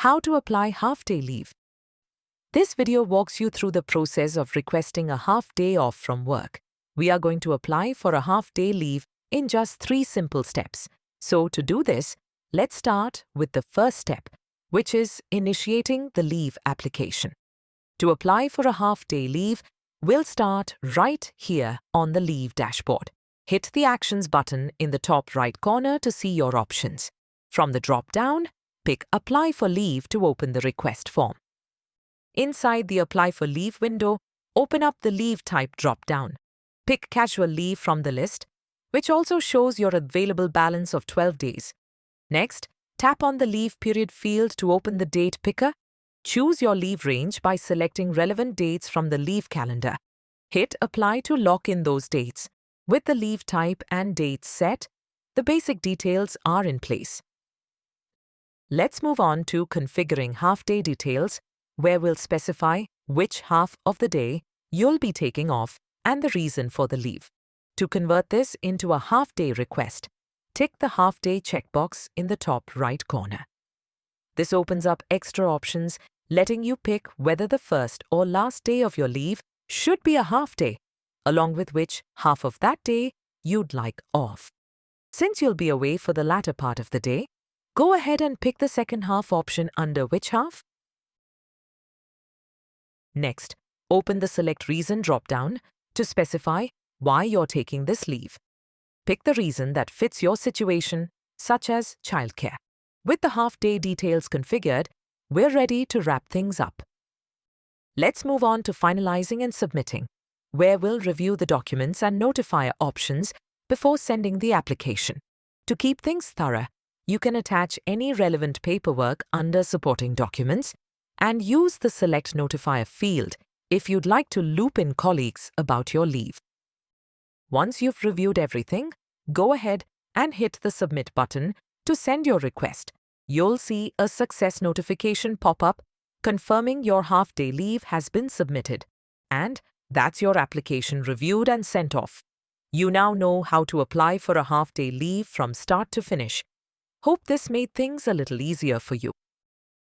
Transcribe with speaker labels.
Speaker 1: How to apply half-day leave. This video walks you through the process of requesting a half-day off from work. We are going to apply for a half-day leave in just 3 simple steps. So to do this, let's start with the first step, which is initiating the leave application. To apply for a half-day leave, we'll start right here on the Leave dashboard. Hit the Actions button in the top right corner to see your options. From the drop-down, pick Apply for Leave to open the request form. Inside the Apply for Leave window, open up the Leave Type drop-down. Pick Casual Leave from the list, which also shows your available balance of 12 days. Next, tap on the Leave Period field to open the Date Picker. Choose your leave range by selecting relevant dates from the leave calendar. Hit Apply to lock in those dates. With the leave type and dates set, the basic details are in place. Let's move on to configuring half-day details, where we'll specify which half of the day you'll be taking off and the reason for the leave. To convert this into a half-day request, tick the half-day checkbox in the top right corner. This opens up extra options, letting you pick whether the first or last day of your leave should be a half-day, along with which half of that day you'd like off. Since you'll be away for the latter part of the day, go ahead and pick the second half option under which half? Next, open the Select Reason drop-down to specify why you're taking this leave. Pick the reason that fits your situation, such as childcare. With the half-day details configured, we're ready to wrap things up. Let's move on to finalizing and submitting, where we'll review the documents and notifier options before sending the application. To keep things thorough, you can attach any relevant paperwork under Supporting Documents and use the Select Notifier field if you'd like to loop in colleagues about your leave. Once you've reviewed everything, go ahead and hit the Submit button to send your request. You'll see a success notification pop up confirming your half-day leave has been submitted. And that's your application reviewed and sent off. You now know how to apply for a half-day leave from start to finish. Hope this made things a little easier for you.